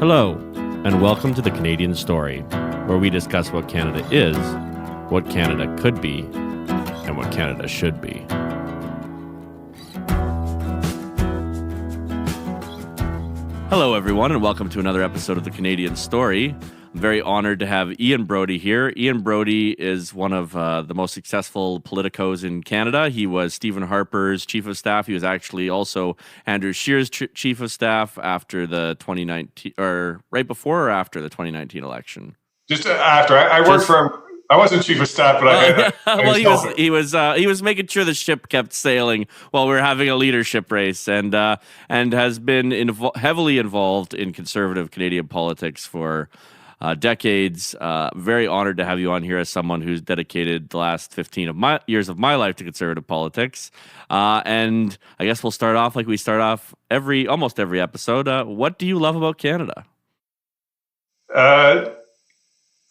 Hello, and welcome to the Canadian Story, where we discuss what Canada is, what Canada could be, and what Canada should be. Hello, everyone, and welcome to another episode of the Canadian Story. I'm very honored to have Brodie here. Brodie is one of the most successful politicos in Canada. He was Stephen Harper's chief of staff. He was actually also Andrew Scheer's chief of staff after the 2019, or right before or after the 2019 election. Just after. I worked for him. I wasn't chief of staff, but he was making sure the ship kept sailing while we were having a leadership race, and has been heavily involved in conservative Canadian politics for decades. Very honored to have you on here as someone who's dedicated the last 15 years of my life to conservative politics. And I guess we'll start off like we start off almost every episode. What do you love about Canada?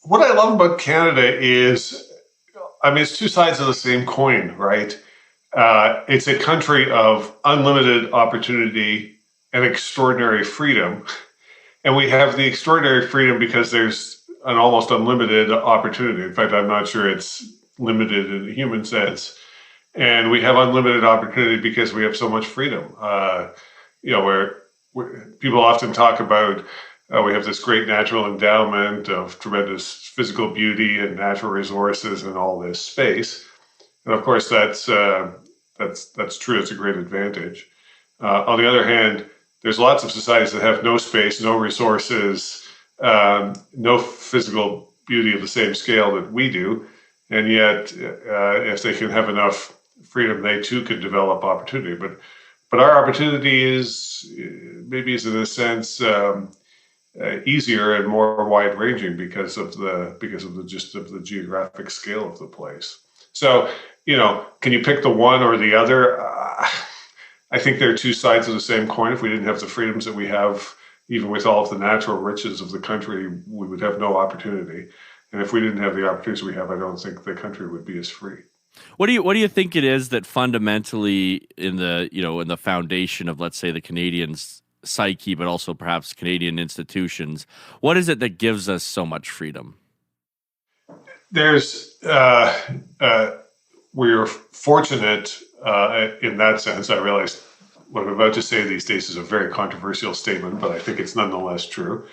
What I love about Canada is, it's two sides of the same coin, right? It's a country of unlimited opportunity and extraordinary freedom. And we have the extraordinary freedom because there's an almost unlimited opportunity. In fact, I'm not sure it's limited in the human sense. And we have unlimited opportunity because we have so much freedom. Where people often talk about, we have this great natural endowment of tremendous physical beauty and natural resources and all this space. And of course, that's true. It's a great advantage. On the other hand, there's lots of societies that have no space, no resources, no physical beauty of the same scale that we do. And yet, if they can have enough freedom, they too can develop opportunity. But our opportunity is in a sense easier and more wide-ranging because of the geographic scale of the place. So, can you pick the one or the other? I think they're two sides of the same coin. If we didn't have the freedoms that we have, even with all of the natural riches of the country, we would have no opportunity. And if we didn't have the opportunities we have, I don't think the country would be as free. What do you think it is that fundamentally in the foundation of, let's say, the Canadians' psyche, but also perhaps Canadian institutions, what is it that gives us so much freedom? There's we're fortunate in that sense. I realize what I'm about to say these days is a very controversial statement, but I think it's nonetheless true,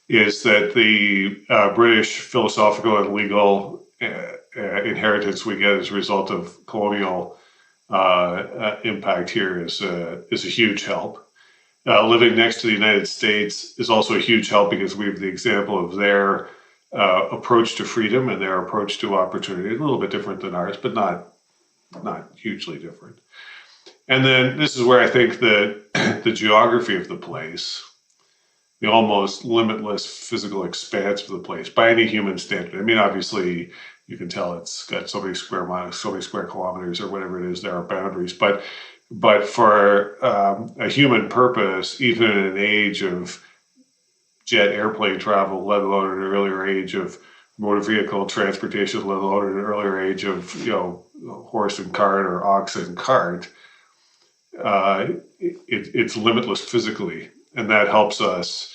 is that the British philosophical and legal inheritance we get as a result of colonial impact here is a huge help. Living next to the United States is also a huge help because we have the example of their approach to freedom and their approach to opportunity. A little bit different than ours, but not hugely different. And then this is where I think that the geography of the place, the almost limitless physical expanse of the place by any human standard. Obviously you can tell it's got so many square miles, so many square kilometers or whatever it is, there are boundaries. But for a human purpose, even in an age of jet airplane travel, let alone an earlier age of motor vehicle transportation, let alone an earlier age of horse and cart or ox and cart, it's limitless physically, and that helps us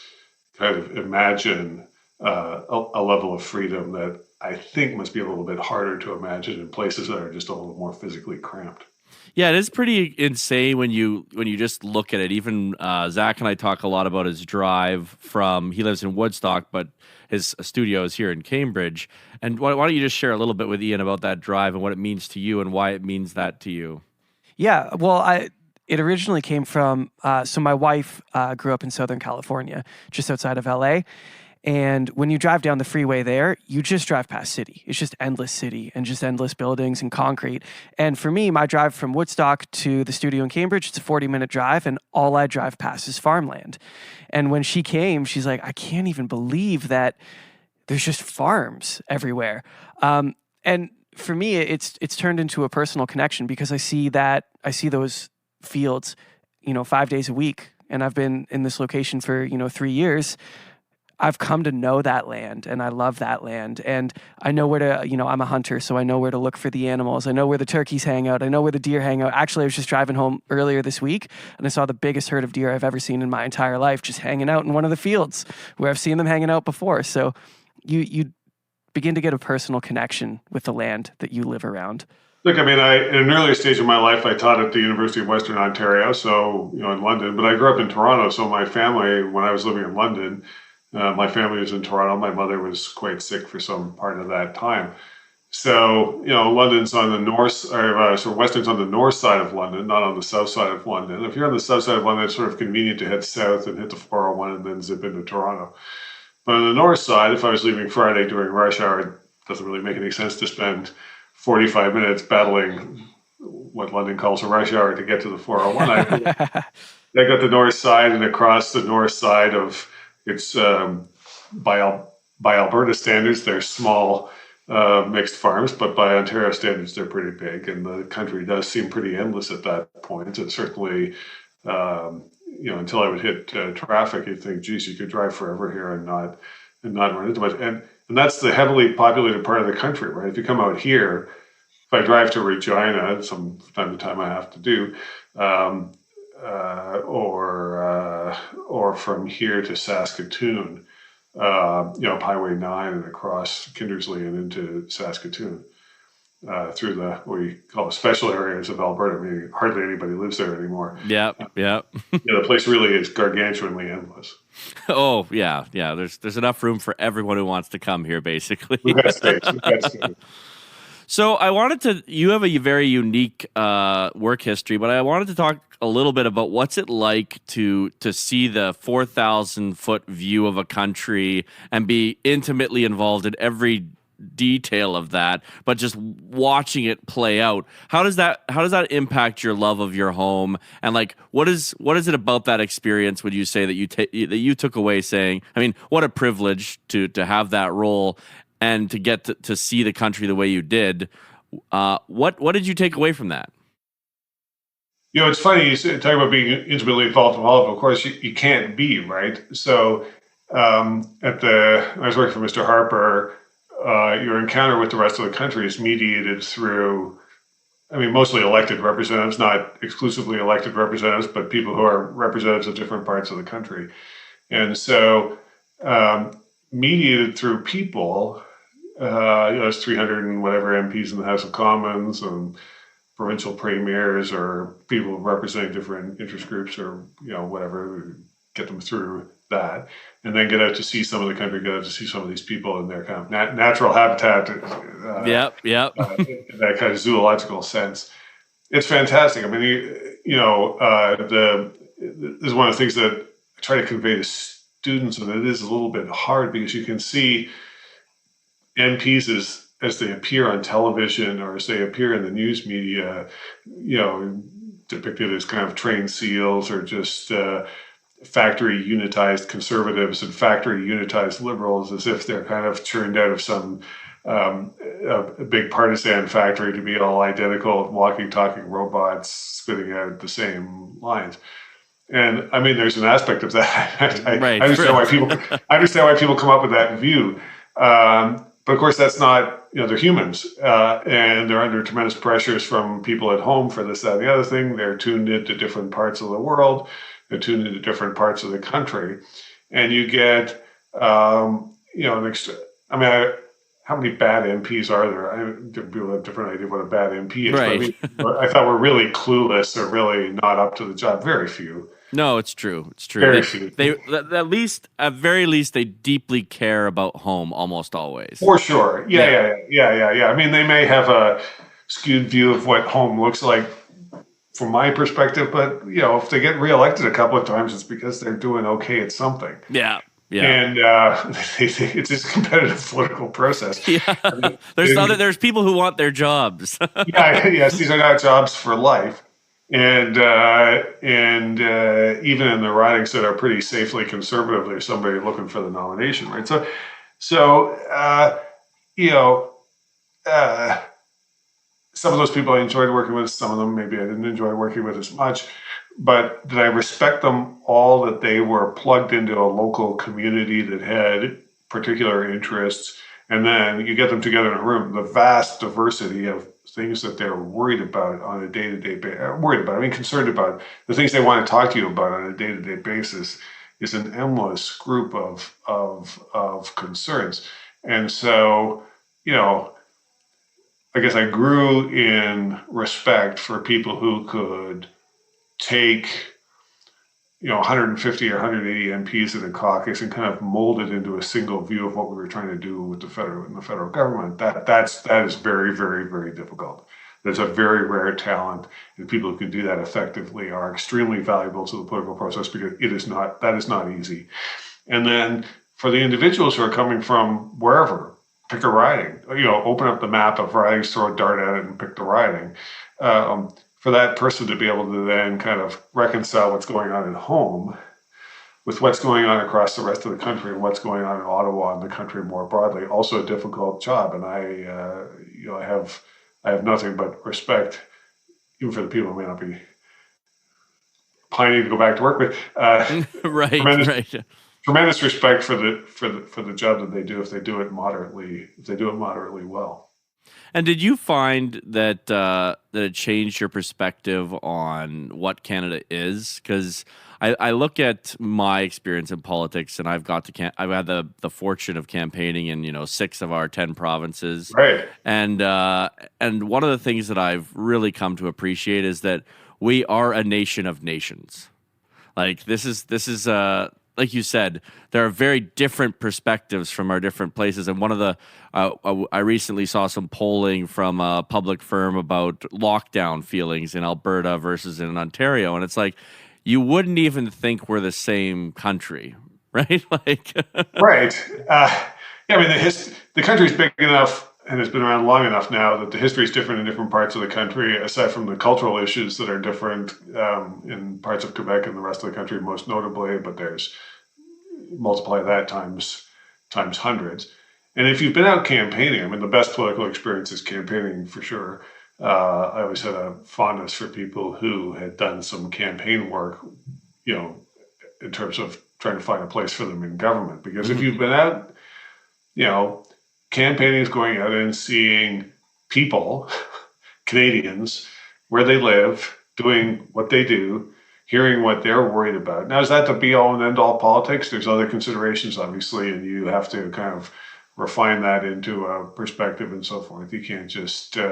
kind of imagine a level of freedom that I think must be a little bit harder to imagine in places that are just a little more physically cramped. Yeah, it is pretty insane when you just look at it. Even Zach and I talk a lot about his drive from, he lives in Woodstock, but his studio is here in Cambridge. And why don't you just share a little bit with Ian about that drive and what it means to you and why it means that to you? Yeah, well, it originally came from, so my wife grew up in Southern California, just outside of LA. And when you drive down the freeway there, you just drive past city. It's just endless city and just endless buildings and concrete. And for me, my drive from Woodstock to the studio in Cambridge, it's a 40-minute drive, and all I drive past is farmland. And when she came, she's like, I can't even believe that there's just farms everywhere. And for me, it's turned into a personal connection because I see those fields, 5 days a week. And I've been in this location for, 3 years. I've come to know that land, and I love that land. And I know where to, I'm a hunter, so I know where to look for the animals. I know where the turkeys hang out. I know where the deer hang out. Actually, I was just driving home earlier this week, and I saw the biggest herd of deer I've ever seen in my entire life just hanging out in one of the fields where I've seen them hanging out before. So you begin to get a personal connection with the land that you live around. Look, I mean, in an earlier stage of my life, I taught at the University of Western Ontario, so, in London, but I grew up in Toronto. So my family, when I was living in London, my family was in Toronto. My mother was quite sick for some part of that time. So, London's on the north, or so Western's on the north side of London, not on the south side of London. If you're on the south side of London, it's sort of convenient to head south and hit the 401 and then zip into Toronto. But on the north side, if I was leaving Friday during rush hour, it doesn't really make any sense to spend 45 minutes battling what London calls a rush hour to get to the 401. I got the north side, and across the north side of it's by Alberta standards, they're small mixed farms, but by Ontario standards, they're pretty big, and the country does seem pretty endless at that point. And certainly, until I would hit traffic, you'd think, geez, you could drive forever here and not run into much. And that's the heavily populated part of the country, right? If you come out here, if I drive to Regina, some time to time I have to do, or from here to Saskatoon, Highway 9 and across Kindersley and into Saskatoon, through what we call the special areas of Alberta. I mean, hardly anybody lives there anymore. Yeah. The place really is gargantuanly endless. Oh, yeah. There's enough room for everyone who wants to come here, basically. So you have a very unique work history, but I wanted to talk a little bit about what's it like to see the 4,000-foot view of a country and be intimately involved in every detail of that, but just watching it play out. How does that impact your love of your home? And what is it about that experience would you say that you took away saying, I mean, what a privilege to have that role and to get to see the country the way you did. What did you take away from that? It's funny you talk about being intimately involved in all of it. Of course, you can't be, right? So I was working for Mr. Harper. Your encounter with the rest of the country is mediated through, mostly elected representatives, not exclusively elected representatives, but people who are representatives of different parts of the country. And so mediated through people, there's 300 and whatever MPs in the House of Commons and provincial premiers or people representing different interest groups or, whatever, get them through that. And then get out to see some of the country, get out to see some of these people in their kind of natural habitat. Yep. In that kind of zoological sense. It's fantastic. This is one of the things that I try to convey to students, and it is a little bit hard because you can see MPs as they appear on television or as they appear in the news media, depicted as kind of trained seals or just factory unitized conservatives and factory unitized liberals, as if they're kind of churned out of some a big partisan factory to be all identical, walking, talking robots spitting out the same lines. And there's an aspect of that. I understand why people come up with that view. But of course, that's not, they're humans, and they're under tremendous pressures from people at home for this, that, and the other thing. They're tuned into different parts of the world. They're tuned into different parts of the country. And you get, how many bad MPs are there? People have a different idea of what a bad MP is. Right. But I thought we're really clueless or really not up to the job. Very few. No, it's true. Very few. They at very least, they deeply care about home almost always. For sure. Yeah. They may have a skewed view of what home looks like from my perspective, but if they get reelected a couple of times, it's because they're doing okay at something. Yeah. And it's just a competitive political process. Yeah. There's people who want their jobs. Yes, these are not jobs for life. And even in the ridings that are pretty safely conservative, there's somebody looking for the nomination, right? So some of those people I enjoyed working with, some of them maybe I didn't enjoy working with as much. but did I respect them all that they were plugged into a local community that had particular interests? And then you get them together in a room, the vast diversity of things that they're worried about on a day-to-day basis, concerned about, the things they want to talk to you about on a day-to-day basis is an endless group of concerns. And so, I guess I grew in respect for people who could take 150 or 180 MPs in a caucus and kind of mold it into a single view of what we were trying to do with the federal government. That is very, very, very difficult. There's a very rare talent, and people who can do that effectively are extremely valuable to the political process, because that is not easy. And then for the individuals who are coming from wherever, pick a riding, open up the map of ridings, throw a dart at it, and pick the riding. For that person to be able to then kind of reconcile what's going on at home with what's going on across the rest of the country and what's going on in Ottawa and the country more broadly, also a difficult job. And I have nothing but respect, even for the people who may not be pining to go back to work, but tremendous respect for the job that they do if they do it moderately well. And did you find that that it changed your perspective on what Canada is? Because I look at my experience in politics, and I've had the fortune of campaigning in 6 of our 10 provinces, right? And one of the things that I've really come to appreciate is that we are a nation of nations. Like this is like you said, there are very different perspectives from our different places. And one of the, I recently saw some polling from a public firm about lockdown feelings in Alberta versus in Ontario. And it's like, you wouldn't even think we're the same country, right? Right. The country's big enough and has been around long enough now that the history is different in different parts of the country, aside from the cultural issues that are different in parts of Quebec and the rest of the country, most notably, but there's multiply that times hundreds. And if you've been out campaigning, the best political experience is campaigning for sure. I always had a fondness for people who had done some campaign work, in terms of trying to find a place for them in government. Because if you've been out, campaigning is going out and seeing people, Canadians, where they live, doing what they do, hearing what they're worried about. Now, is that the be-all and end-all politics? There's other considerations, obviously, and you have to kind of refine that into a perspective and so forth. You can't just take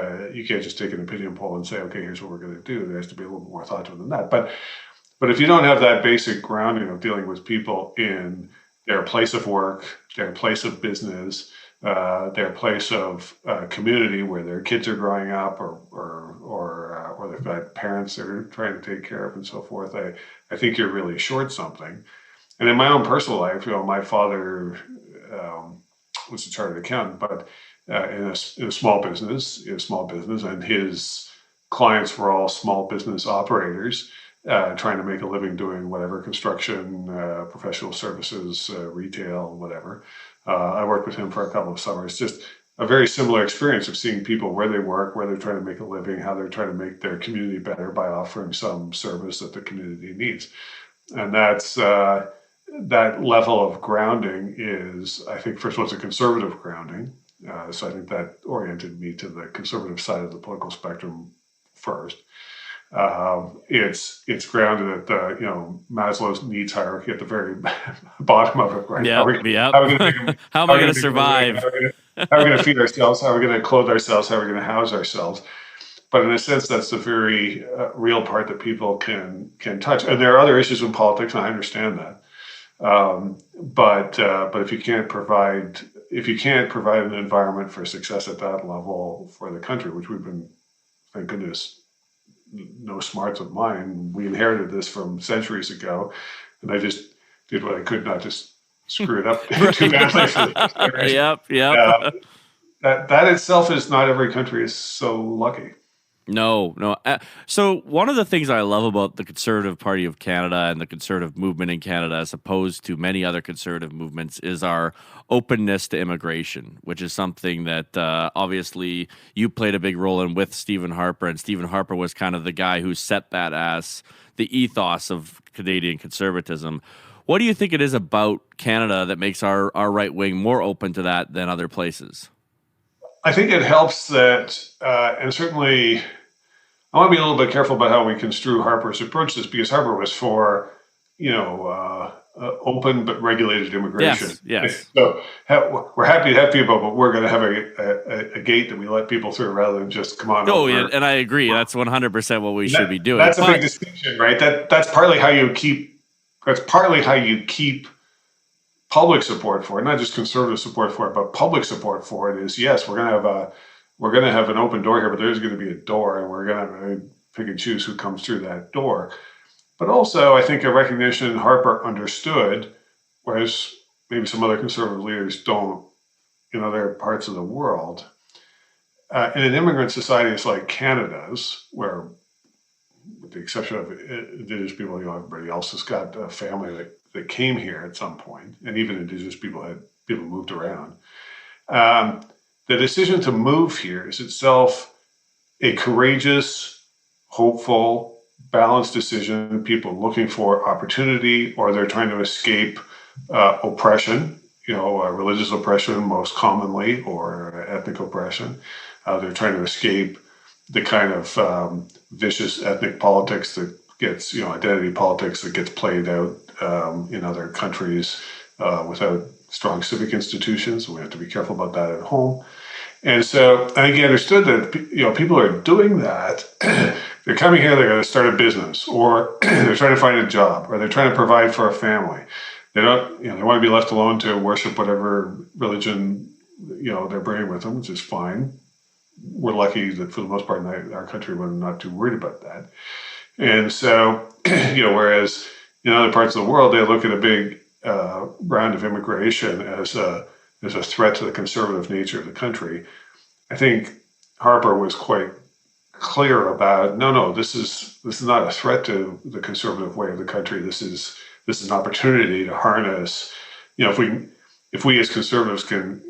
an opinion poll and say, okay, here's what we're going to do. There has to be a little more thought to it than that. But if you don't have that basic grounding of dealing with people in their place of work, their place of business, their place of community where their kids are growing up, or they've got parents they're trying to take care of and so forth, I think you're really short something. And in my own personal life, my father was a chartered accountant, but in a small business, and his clients were all small business operators trying to make a living doing whatever, construction, professional services, retail, whatever. I worked with him for a couple of summers. Just a very similar experience of seeing people where they work, where they're trying to make a living, how they're trying to make their community better by offering some service that the community needs. And that's that level of grounding is, I think, first of all, it's a conservative grounding. So I think that oriented me to the conservative side of the political spectrum first. It's grounded at the Maslow's needs hierarchy at the very bottom of it, right? How am I going to survive? How are we going to feed ourselves? How are we going to clothe ourselves? How are we going to house ourselves? But in a sense, that's the very real part that people can touch. And there are other issues in politics, and I understand that. But if you can't provide an environment for success at that level for the country, which we've been, thank goodness, no smarts of mine. We inherited this from centuries ago, and I just did what I could not just screw it up too badly. Yep. That itself is not every country is so lucky. No, no. So one of the things I love about the Conservative Party of Canada and the conservative movement in Canada, as opposed to many other conservative movements, is our openness to immigration, which is something that obviously you played a big role in with Stephen Harper. And Stephen Harper was kind of the guy who set that as the ethos of Canadian conservatism. What do you think it is about Canada that makes our right wing more open to that than other places? I think it helps that, and certainly I want to be a little bit careful about how we construe Harper's approach to this, because Harper was for, open but regulated immigration. Yes. So we're happy to have people, but we're going to have a gate that we let people through rather than just come on over. Yeah, and I agree. That's 100% what we should be doing. That's a big distinction, right? That's partly how you keep public support for it, not just conservative support for it, but public support for it. Is yes, we're going to have an open door here, but there's going to be a door, and we're going to pick and choose who comes through that door. But also, I think a recognition Harper understood, whereas maybe some other conservative leaders don't in other parts of the world. In an immigrant society like Canada's, where, with the exception of Indigenous people, everybody else has got a family that came here at some point, and even Indigenous people moved around. The decision to move here is itself a courageous, hopeful, balanced decision. People looking for opportunity, or they're trying to escape oppression, religious oppression most commonly, or ethnic oppression. They're trying to escape the kind of vicious ethnic politics that gets, identity politics that gets played out in other countries without strong civic institutions. We have to be careful about that at home. And so I think he understood that, people are doing that. They're coming here, they're going to start a business, or they're trying to find a job, or they're trying to provide for a family. They don't, they want to be left alone to worship whatever religion, they're bringing with them, which is fine. We're lucky that for the most part in our country, we're not too worried about that. And so, whereas in other parts of the world, they look at a big round of immigration as a threat to the conservative nature of the country. I think Harper was quite clear about, no, this is not a threat to the conservative way of the country. This is an opportunity to harness, if we as conservatives can,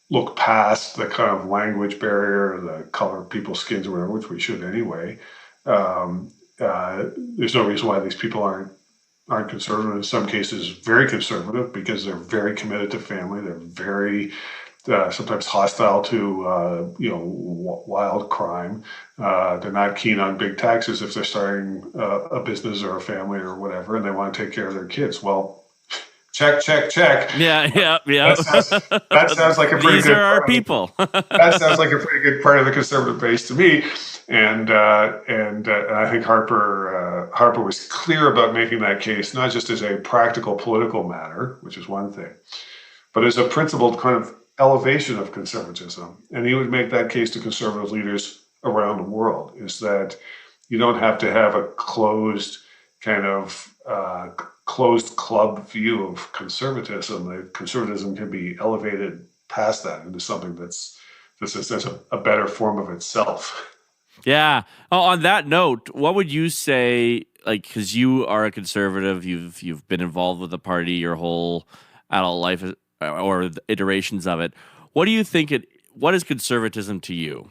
look past the kind of language barrier, the color of people's skins or whatever, which we should anyway. There's no reason why these people aren't conservative. In some cases, very conservative, because they're very committed to family. They're very sometimes hostile to wild crime. They're not keen on big taxes if they're starting a business or a family or whatever, and they want to take care of their kids. Well, check. Yeah. That sounds like a pretty These good. are our people. That sounds like a pretty good part of the conservative base to me. And I think Harper was clear about making that case, not just as a practical political matter, which is one thing, but as a principled kind of elevation of conservatism. And he would make that case to conservative leaders around the world, is that you don't have to have a closed kind of closed club view of conservatism. That conservatism can be elevated past that into something that's a better form of itself. Yeah. Oh, on that note, what would you say, like, because you are a conservative, you've been involved with the party your whole adult life, or the iterations of it. What do you think what is conservatism to you?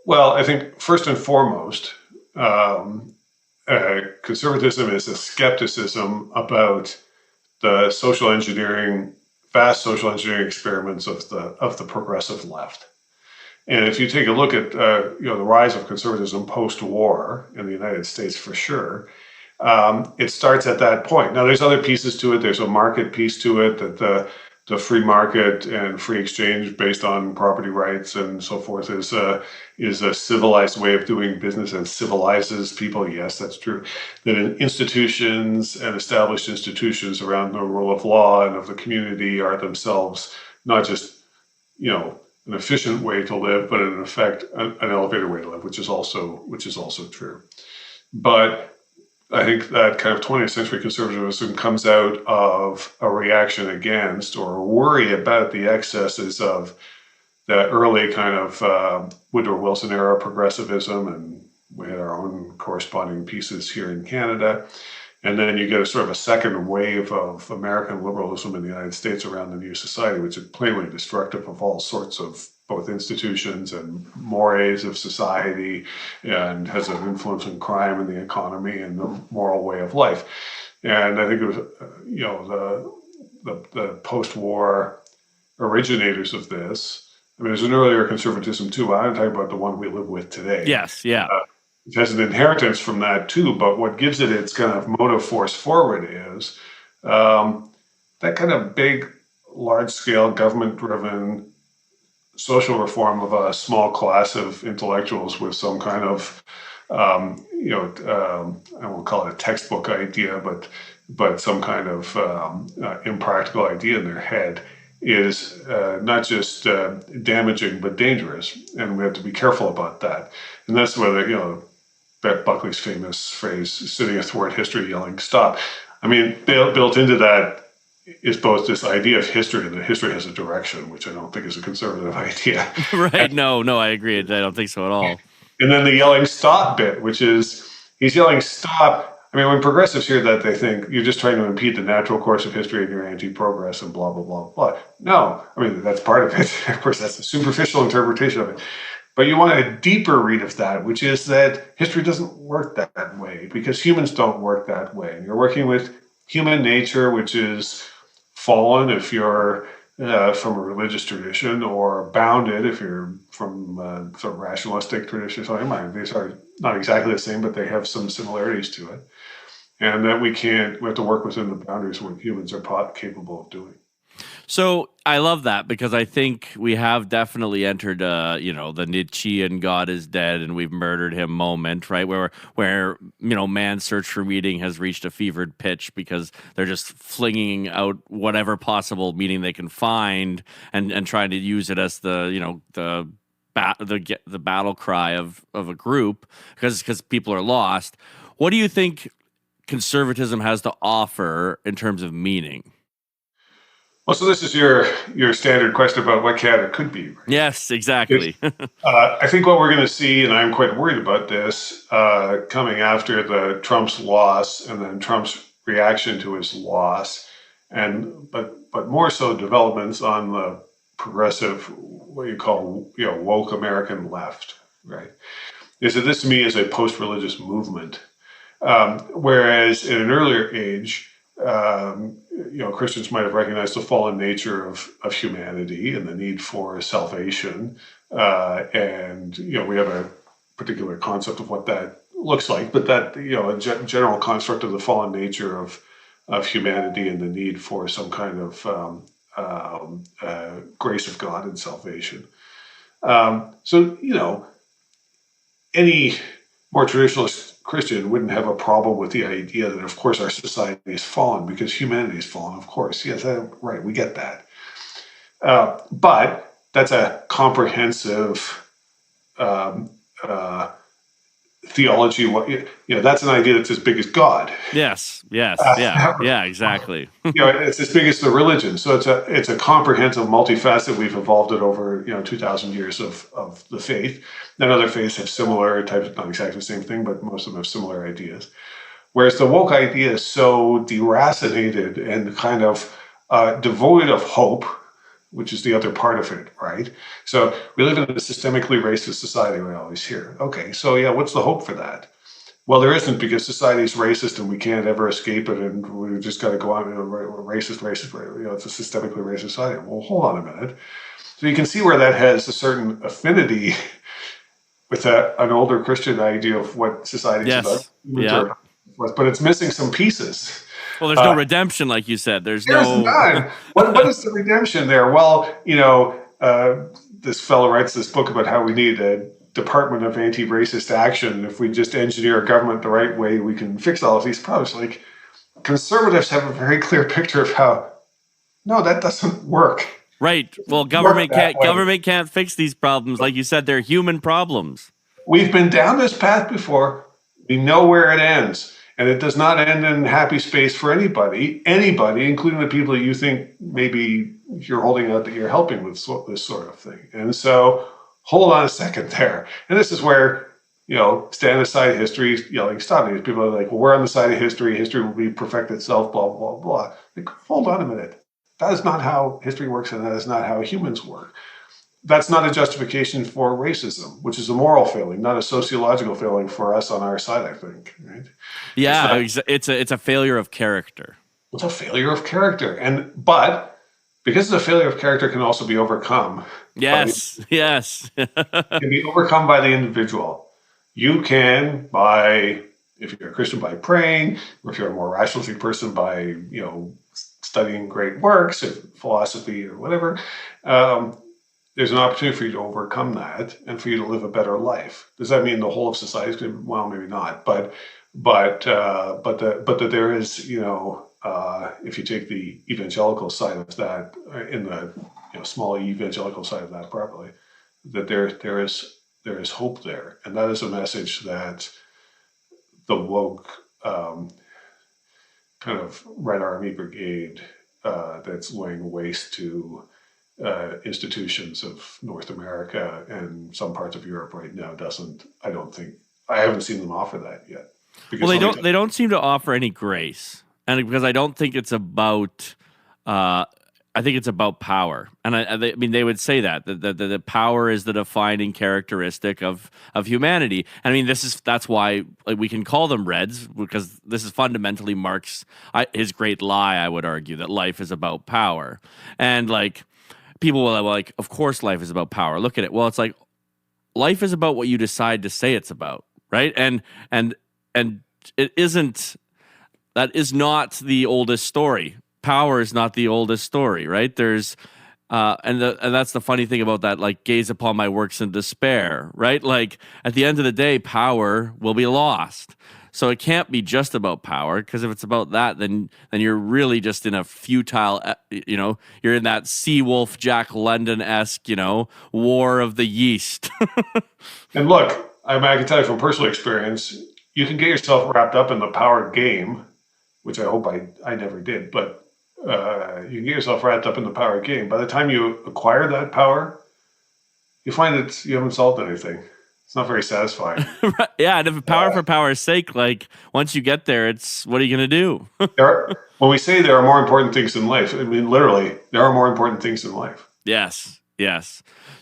Well, I think first and foremost, conservatism is a skepticism about the vast social engineering experiments of the progressive left. And if you take a look at the rise of conservatism post-war in the United States, for sure, it starts at that point. Now, there's other pieces to it. There's a market piece to it, that the free market and free exchange based on property rights and so forth is a civilized way of doing business and civilizes people. Yes, that's true. That institutions and established institutions around the rule of law and of the community are themselves not just, an efficient way to live, but in effect, an elevated way to live, which is also true. But I think that kind of 20th century conservatism comes out of a reaction against, or a worry about, the excesses of the early kind of Woodrow Wilson era progressivism, and we had our own corresponding pieces here in Canada. And then you get a sort of a second wave of American liberalism in the United States around the New Society, which is plainly destructive of all sorts of both institutions and mores of society, and has an influence on crime and the economy and the moral way of life. And I think it was, the post-war originators of this. I mean, there's an earlier conservatism too, but I'm talking about the one we live with today. Yes, yeah. It has an inheritance from that too, but what gives it its kind of motive force forward is that kind of big, large-scale, government-driven social reform of a small class of intellectuals with some kind of, I won't call it a textbook idea, but some kind of impractical idea in their head is not just damaging but dangerous, and we have to be careful about that. And that's where Brett Buckley's famous phrase, sitting athwart history yelling stop. I mean, built into that is both this idea of history, and that history has a direction, which I don't think is a conservative idea. Right. No, I agree. I don't think so at all. And then the yelling stop bit, which is he's yelling stop. I mean, when progressives hear that, they think you're just trying to impede the natural course of history and you're anti-progress and blah, blah, blah, blah. No, I mean, that's part of it. Of course, that's a superficial interpretation of it. But you want a deeper read of that, which is that history doesn't work that way because humans don't work that way. And you're working with human nature, which is fallen if you're from a religious tradition, or bounded if you're from sort of rationalistic tradition. So in mind, these are not exactly the same, but they have some similarities to it. And that we have to work within the boundaries of what humans are capable of doing. So I love that, because I think we have definitely entered, the Nietzschean God is dead and we've murdered him moment, right? Where man's search for meaning has reached a fevered pitch because they're just flinging out whatever possible meaning they can find and trying to use it as the battle cry of a group because people are lost. What do you think conservatism has to offer in terms of meaning? Well, so this is your standard question about what can or could be. Right? Yes, exactly. I think what we're going to see, and I'm quite worried about this, coming after the Trump's loss and then Trump's reaction to his loss, but more so developments on the progressive, what you call woke American left, right? Is that this to me is a post-religious movement, whereas in an earlier age. Christians might have recognized the fallen nature of humanity and the need for salvation, and we have a particular concept of what that looks like. But that a general construct of the fallen nature of humanity and the need for some kind of grace of God and salvation. Any more traditionalist Christian wouldn't have a problem with the idea that, of course, our society is fallen because humanity is fallen. Of course, yes, right, we get that. But that's a comprehensive theology. That's an idea that's as big as God. Yes, yeah, exactly. It's as big as the religion. So it's a comprehensive, multifaceted. We've evolved it over 2,000 years of the faith. And other faiths have similar types, not exactly the same thing, but most of them have similar ideas. Whereas the woke idea is so deracinated and kind of devoid of hope, which is the other part of it, right? So we live in a systemically racist society, we always hear. Okay, so what's the hope for that? Well, there isn't, because society is racist and we can't ever escape it, and we just got to go on, racist, it's a systemically racist society. Well, hold on a minute. So you can see where that has a certain affinity with an older Christian idea of what society is about. Yeah. But it's missing some pieces. Well, there's no redemption, like you said. There's none. What is the redemption there? Well, this fellow writes this book about how we need a Department of Anti-Racist Action. If we just engineer a government the right way, we can fix all of these problems. Like, conservatives have a very clear picture of how, no, that doesn't work. Right. Well, government can't fix these problems. Like you said, they're human problems. We've been down this path before. We know where it ends. And it does not end in happy space for anybody, including the people that you think maybe you're holding out that you're helping with this sort of thing. And so hold on a second there. And this is where, stand aside history, stop me. People are like, well, we're on the side of history. History will be perfect itself, blah, blah, blah. Like, hold on a minute. That is not how history works, and that is not how humans work. That's not a justification for racism, which is a moral failing, not a sociological failing for us on our side, I think. Right? Yeah, it's a failure of character. It's a failure of character. But because the failure of character can also be overcome. Yes. Can be overcome by the individual. You can, if you're a Christian, by praying, or if you're a more rationalistic person, by studying great works, philosophy or whatever. There's an opportunity for you to overcome that and for you to live a better life. Does that mean the whole of society is going to? Well, maybe not. But that there is, if you take the evangelical side of that, in the small evangelical side of that properly, that there is hope there, and that is a message that the woke kind of Red Army brigade that's laying waste to institutions of North America and some parts of Europe right now doesn't. I haven't seen them offer that yet. Well, they don't seem to offer any grace, and because I don't think it's about. I think it's about power, and I mean they would say that the power is the defining characteristic of humanity. And I mean that's why we can call them Reds, because this is fundamentally Marx his great lie. I would argue that life is about power, and people will like, of course life is about power. Look at it. Well, it's like life is about what you decide to say it's about, right? And it isn't. That is not the oldest story. Power is not the oldest story, right? There's, and that's the funny thing about that, gaze upon my works in despair, right? At the end of the day, power will be lost. So it can't be just about power, because if it's about that, then you're really just in a futile, you're in that Seawolf, Jack London-esque, war of the yeast. And look, I can tell you from personal experience, you can get yourself wrapped up in the power game, which I hope I never did, but you can get yourself wrapped up in the power game. By the time you acquire that power, you find that you haven't solved anything. It's not very satisfying. Right. Yeah, and if power for power's sake, once you get there, it's what are you going to do? When we say there are more important things in life, I mean literally, there are more important things in life. Yes.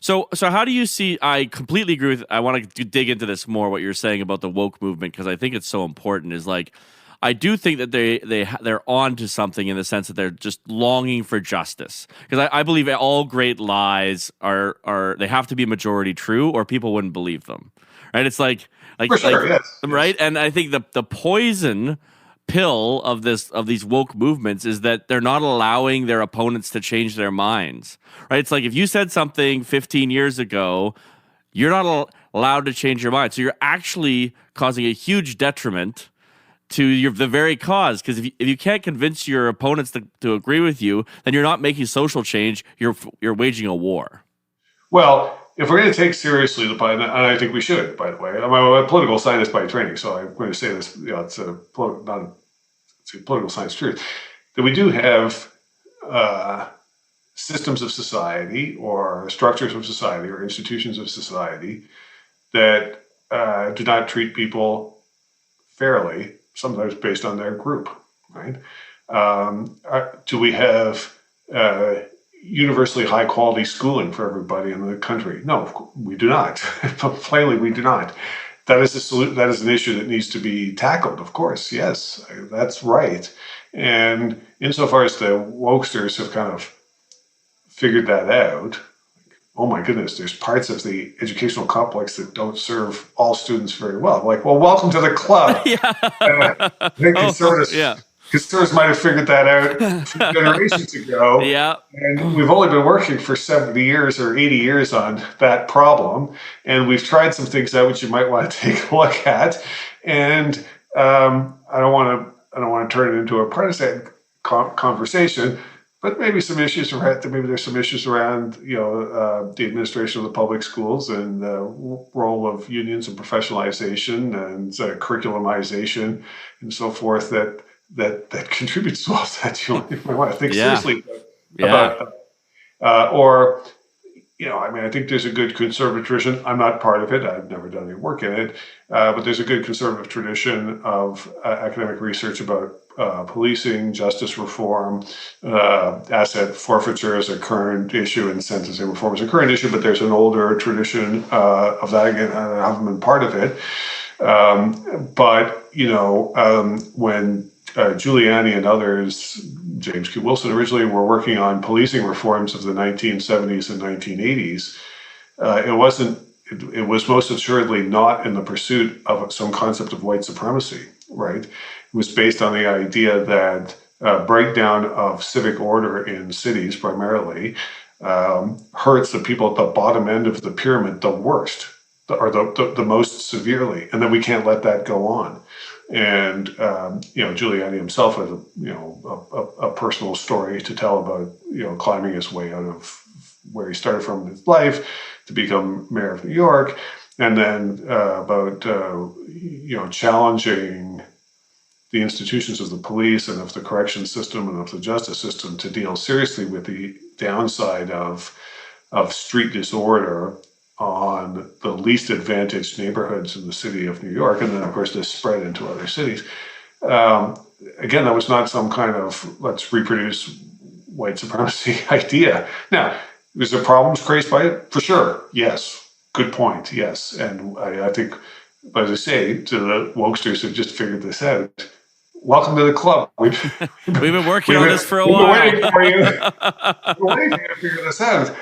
So how do you see? I completely agree with. I want to dig into this more. What you're saying about the woke movement, because I think it's so important. Is I do think that they're on to something in the sense that they're just longing for justice. Because I believe all great lies are they have to be majority true, or people wouldn't believe them. Right? It's for sure, yes. Right. And I think the poison pill of these woke movements is that they're not allowing their opponents to change their minds. Right? It's if you said something 15 years ago, you're not allowed to change your mind. So you're actually causing a huge detriment to the very cause, because if you can't convince your opponents to agree with you, then you're not making social change. You're waging a war. Well, if we're going to take seriously and I think we should, by the way, I'm a political scientist by training, so I'm going to say this. It's a political science truth that we do have systems of society or structures of society or institutions of society that do not treat people fairly, sometimes based on their group, right? Do we have universally high quality schooling for everybody in the country? No, we do not. Plainly, we do not. That is an issue that needs to be tackled, of course. Yes, that's right. And insofar as the wokesters have kind of figured that out, oh my goodness, there's parts of the educational complex that don't serve all students very well. Well, welcome to the club. Conservatives might have figured that out generations ago. Yeah. And we've only been working for 70 years or 80 years on that problem. And we've tried some things out which you might want to take a look at. And I don't want to turn it into a partisan conversation, but maybe some issues around. Maybe there's some issues around, the administration of the public schools and the role of unions and professionalization and curriculumization and so forth that contributes to all that. You want to think seriously about, or I think there's a good conservative tradition. I'm not part of it. I've never done any work in it, but there's a good conservative tradition of academic research about policing, justice reform, asset forfeiture as a current issue, and sentencing reform as a current issue. But there's an older tradition of that. Again, I haven't been part of it. When Giuliani and others, James Q. Wilson originally, were working on policing reforms of the 1970s and 1980s, it was most assuredly not in the pursuit of some concept of white supremacy, right? It was based on the idea that breakdown of civic order in cities primarily hurts the people at the bottom end of the pyramid the worst, or the most severely, and then we can't let that go on. And Giuliani himself has a personal story to tell about climbing his way out of where he started from in his life to become mayor of New York, and then about challenging the institutions of the police and of the correction system and of the justice system to deal seriously with the downside of street disorder on the least advantaged neighborhoods in the city of New York, and then of course this spread into other cities. Again, that was not some kind of let's reproduce white supremacy idea. Now, was there problems created by it? For sure, yes. Good point, yes. And I think, as I say, to the wokesters who just figured this out, welcome to the club. We've been working on this for a while. We're waiting for you. We're waiting for you to figure this out.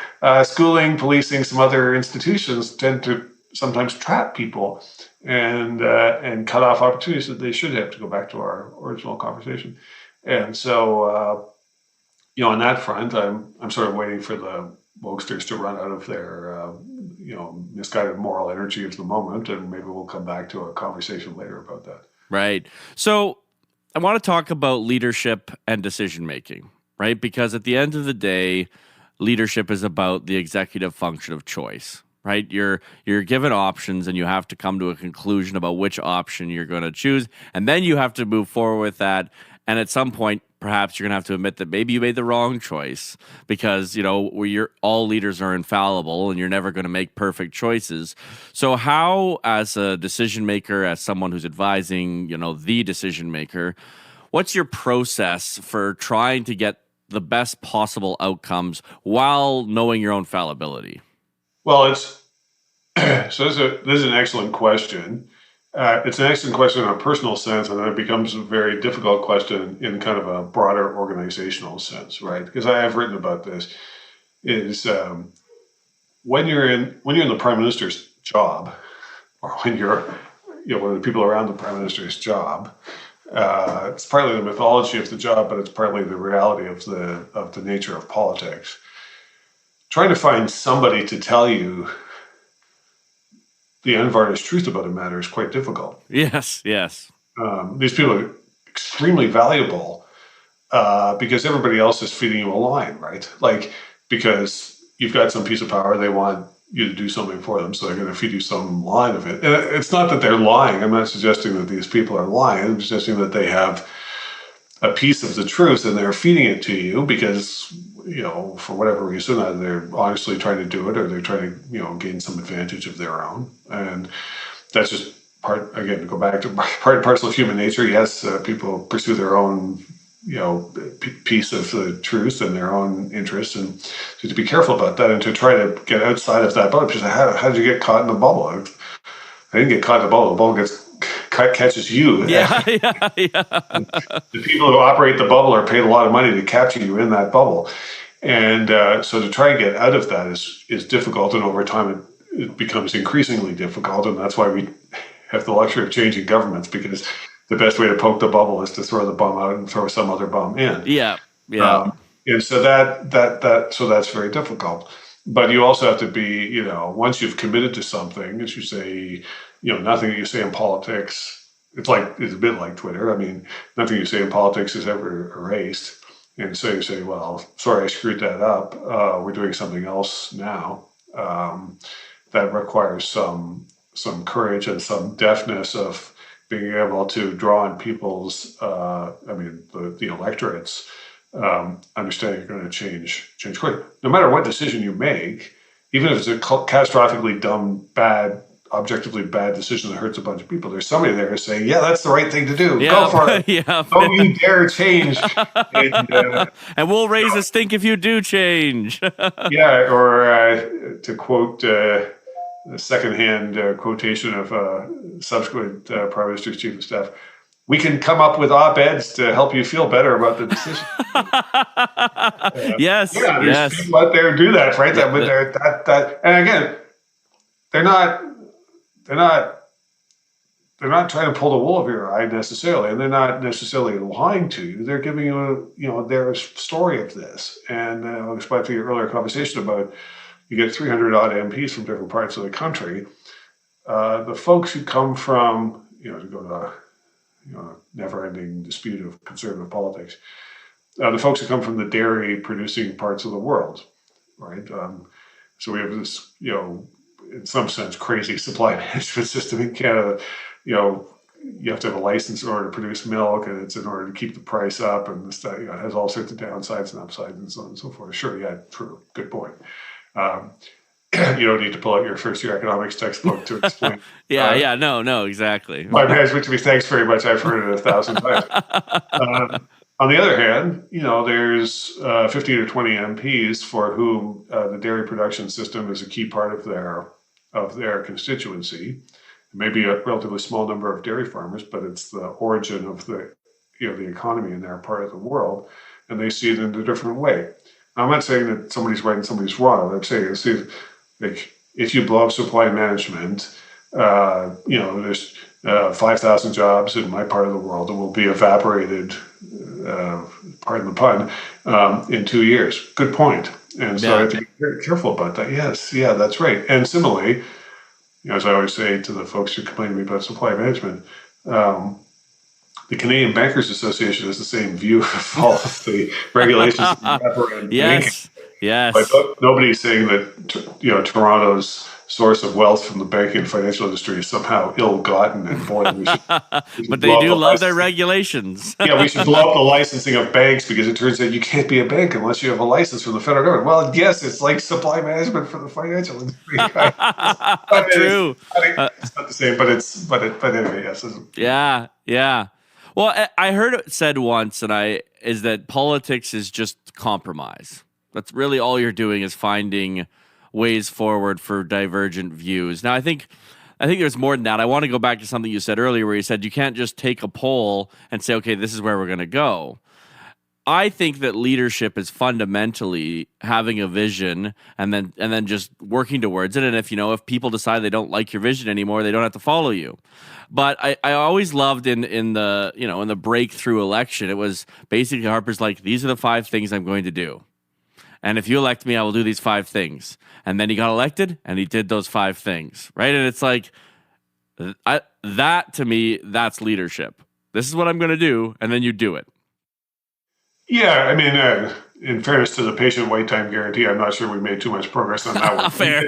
Schooling, policing, some other institutions tend to sometimes trap people and cut off opportunities that they should have, to go back to our original conversation. And so, on that front, I'm sort of waiting for the wokesters to run out of their misguided moral energy of the moment, and maybe we'll come back to a conversation later about that. Right. So I want to talk about leadership and decision making, right? Because at the end of the day, leadership is about the executive function of choice, right? You're given options and you have to come to a conclusion about which option you're going to choose, and then you have to move forward with that. And at some point, perhaps you're going to have to admit that maybe you made the wrong choice, because, all leaders are infallible and you're never going to make perfect choices. So how, as a decision maker, as someone who's advising, the decision maker, what's your process for trying to get the best possible outcomes while knowing your own fallibility? Well, this is an excellent question. It's an excellent question in a personal sense, and then it becomes a very difficult question in kind of a broader organizational sense, right? Because I have written about this. Is when you're in the prime minister's job, or when you're one of the people around the prime minister's job, it's partly the mythology of the job, but it's partly the reality of the nature of politics. Trying to find somebody to tell you the unvarnished truth about a matter is quite difficult. Yes. These people are extremely valuable because everybody else is feeding you a line, right? Like, because you've got some piece of power, they want you to do something for them, so they're going to feed you some line of it. And it's not that they're lying. I'm not suggesting that these people are lying. I'm suggesting that they have a piece of the truth and they're feeding it to you because, for whatever reason, either they're honestly trying to do it or they're trying to, gain some advantage of their own. And that's just part, again, to go back to part and parcel of human nature. Yes, people pursue their own, piece of the truth and their own interests, and so to be careful about that and to try to get outside of that bubble. Because how did you get caught in the bubble? I didn't get caught in the bubble. The bubble catches you. Yeah. The people who operate the bubble are paid a lot of money to capture you in that bubble. And so to try and get out of that is difficult, and over time it becomes increasingly difficult, and that's why we have the luxury of changing governments, because the best way to poke the bubble is to throw the bum out and throw some other bum in. Yeah. And so so that's very difficult. But you also have to be, once you've committed to something, as you say, nothing that you say in politics, it's a bit like Twitter. I mean, nothing you say in politics is ever erased. And so you say, well, sorry, I screwed that up. We're doing something else now. That requires some courage and some deftness of being able to draw on people's, the electorate's understanding you're going to change quickly. No matter what decision you make, even if it's a catastrophically dumb, bad, objectively bad decision that hurts a bunch of people, there's somebody there who's saying, yeah, that's the right thing to do. Go for it. Don't you dare change. And we'll raise a stink if you do change. Yeah, or to quote a secondhand quotation of subsequent Prime Minister's Chief of Staff, we can come up with op-eds to help you feel better about the decision. Yes. Yeah, there's people out there who do that, right? And again, they're not trying to pull the wool over your eye necessarily, and they're not necessarily lying to you. They're giving you, their story of this. And despite your earlier conversation about you get 300 odd MPs from different parts of the country, the folks who come from, to go to never-ending dispute of conservative politics, the folks who come from the dairy-producing parts of the world, right? So we have this, in some sense, crazy supply management system in Canada. You have to have a license in order to produce milk, and it's in order to keep the price up, and this it has all sorts of downsides and upsides and so on and so forth. Sure, yeah, true, good point. You don't need to pull out your first-year economics textbook to explain. No, exactly. My management to me, thanks very much. I've heard it 1,000 times. On the other hand, there's 15 or 20 MPs for whom the dairy production system is a key part of their constituency. It may be a relatively small number of dairy farmers, but it's the origin of the economy in their part of the world, and they see it in a different way. I'm not saying that somebody's right and somebody's wrong. I'm saying if you blow up supply management, there's 5,000 jobs in my part of the world that will be evaporated, pardon the pun, in 2 years. Good point. And so I have to be very careful about that. Yes, yeah, that's right. And similarly, as I always say to the folks who complain to me about supply management, the Canadian Bankers Association has the same view of all of the regulations. Yes. But nobody's saying that Toronto's source of wealth from the banking and financial industry is somehow ill-gotten, and boy, we should but they do love their regulations. Yeah, we should blow up the licensing of banks, because it turns out you can't be a bank unless you have a license from the federal government. Well, yes, it's like supply management for the financial industry. True. It's not the same, but anyway, yes. Yeah. Well, I heard it said once, is that politics is just compromise. That's really all you're doing, is finding ways forward for divergent views. Now, I think there's more than that. I want to go back to something you said earlier, where you said you can't just take a poll and say, okay, this is where we're going to go. I think that leadership is fundamentally having a vision and then just working towards it. And if people decide they don't like your vision anymore, they don't have to follow you. But I always loved in the breakthrough election, it was basically Harper's like, these are the 5 things I'm going to do. And if you elect me, I will do these 5 things. And then he got elected, and he did those 5 things, right? And it's like, that to me, that's leadership. This is what I'm going to do, and then you do it. Yeah, I mean, in fairness to the patient wait time guarantee, I'm not sure we made too much progress on that one. Fair.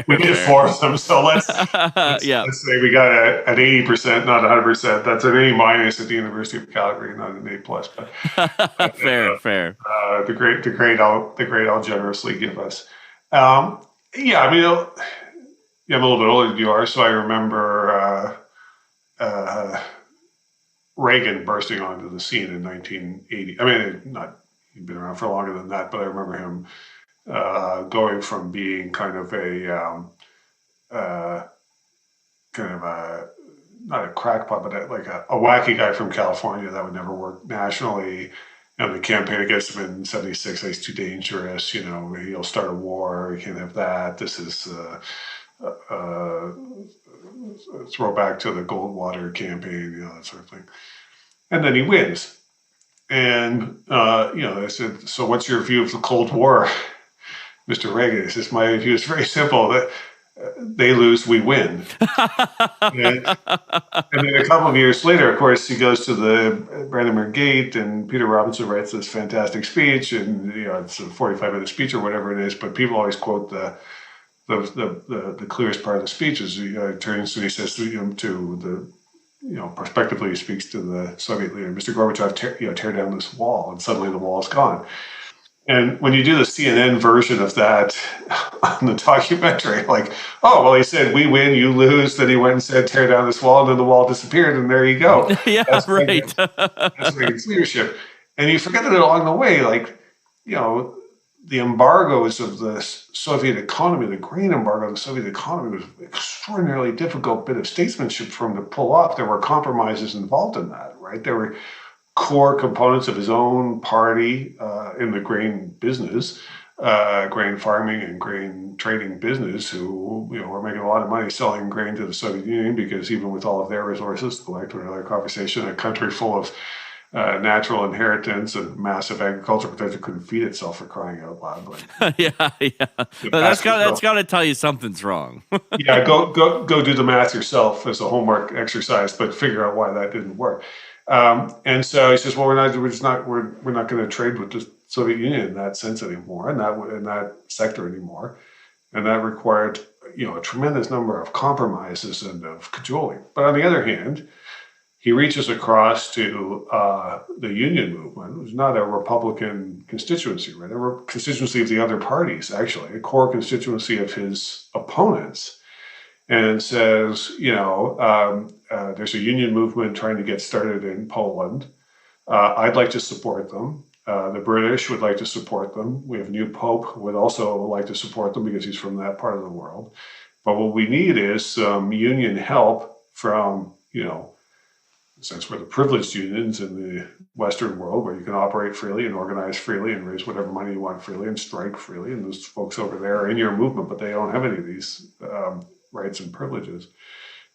We did 4 of them, so let's say we got an 80%, not 100%. That's an A- at the University of Calgary, not an A+. But fair. The grade I'll generously give us. I'm a little bit older than you are, so I remember Reagan bursting onto the scene in 1980. I mean, he'd been around for longer than that, but I remember him going from being kind of not a crackpot, but like a wacky guy from California that would never work nationally. And the campaign against him in '76, he's too dangerous. He'll start a war. We can't have that. This is throw back to the Goldwater campaign, that sort of thing. And then he wins. And, I said, so what's your view of the Cold War, Mr. Reagan? He says, my view is very simple. That they lose, we win. And then a couple of years later, of course, he goes to the Brandenburg Gate, and Peter Robinson writes this fantastic speech, and it's a 45-minute speech or whatever it is. But people always quote the clearest part of the speech is he turns and he says prospectively he speaks to the Soviet leader, Mr. Gorbachev, tear down this wall, and suddenly the wall is gone. And when you do the CNN version of that on the documentary, like, oh, well, he said, we win, you lose. Then he went and said, tear down this wall. And then the wall disappeared. And there you go. Yeah, that's right. That's Reagan's leadership. And you forget that along the way, like, the embargoes of the Soviet economy, the grain embargo of the Soviet economy was an extraordinarily difficult bit of statesmanship for him to pull off. There were compromises involved in that, right? There were core components of his own party in the grain business, grain farming and grain trading business, who were making a lot of money selling grain to the Soviet Union, because even with all of their resources, going back to another conversation, a country full of natural inheritance and massive agriculture potential couldn't feed itself, for crying out loud. Yeah. That's got to tell you something's wrong. Yeah, go do the math yourself as a homework exercise, but figure out why that didn't work. And so he says, well, we're not going to trade with the Soviet Union in that sense anymore, in that sector anymore. And that required, a tremendous number of compromises and of cajoling. But on the other hand, he reaches across to the union movement, which is not a Republican constituency, right? A constituency of the other parties, actually, a core constituency of his opponents, and says, there's a union movement trying to get started in Poland. I'd like to support them. The British would like to support them. We have a new Pope who would also like to support them because he's from that part of the world. But what we need is some union help from, since we're the privileged unions in the Western world, where you can operate freely and organize freely and raise whatever money you want freely and strike freely. And those folks over there are in your movement, but they don't have any of these rights and privileges.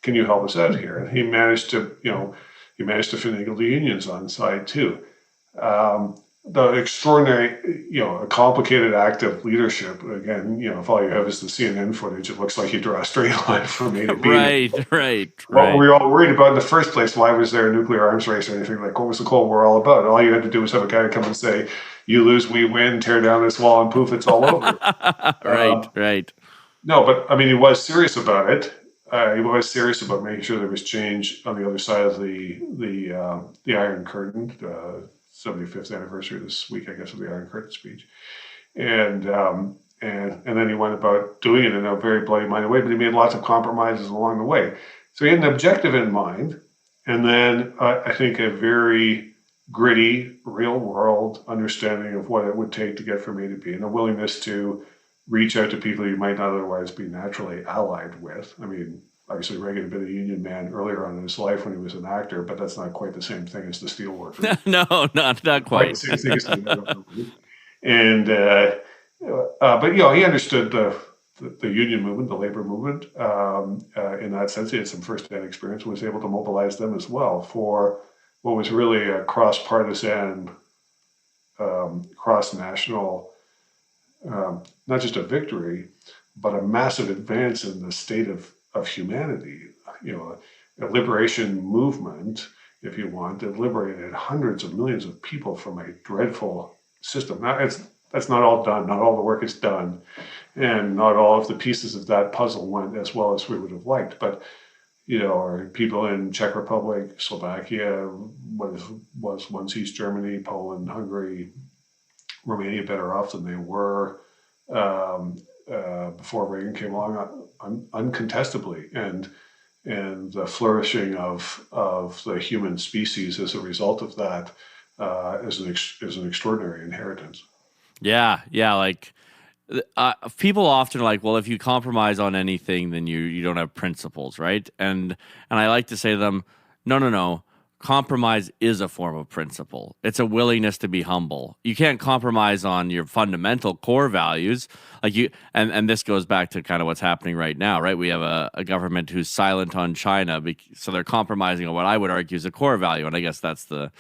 Can you help us out here? And he managed to finagle the unions on side too. The extraordinary, a complicated act of leadership. Again, if all you have is the CNN footage, it looks like you draw a straight line from A to B. Right. What were we all worried about in the first place? Why was there a nuclear arms race or anything? Like, what was the Cold War all about? All you had to do was have a guy come and say, you lose, we win, tear down this wall, and poof, it's all over. Right. No, but I mean, he was serious about it. He was serious about making sure there was change on the other side of the Iron Curtain. 75th anniversary this week, I guess, of the Iron Curtain speech, and then he went about doing it in a very bloody-minded way. But he made lots of compromises along the way. So he had an objective in mind, and then I think a very gritty, real-world understanding of what it would take to get from A to B, and a willingness to reach out to people you might not otherwise be naturally allied with. I mean, obviously Reagan had been a union man earlier on in his life when he was an actor, but that's not quite the same thing as the steelworker. No, not quite. The same thing as the and but he understood the union movement, the labor movement. In that sense, he had some first-hand experience and was able to mobilize them as well for what was really a cross-partisan, cross-national, not just a victory, but a massive advance in the state of humanity, a liberation movement, if you want, that liberated hundreds of millions of people from a dreadful system. Now, that's not all done. Not all the work is done, and not all of the pieces of that puzzle went as well as we would have liked. But, are people in Czech Republic, Slovakia, what was once East Germany, Poland, Hungary, Romania better off than they were before Reagan came along, uncontestably, and the flourishing of the human species as a result of that is an extraordinary inheritance. Yeah. Like people often are like, well, if you compromise on anything, then you don't have principles, right? And I like to say to them, no. Compromise is a form of principle. It's a willingness to be humble. You can't compromise on your fundamental core values. And this goes back to kind of what's happening right now, right? We have a government who's silent on China, so they're compromising on what I would argue is a core value. And I guess that's the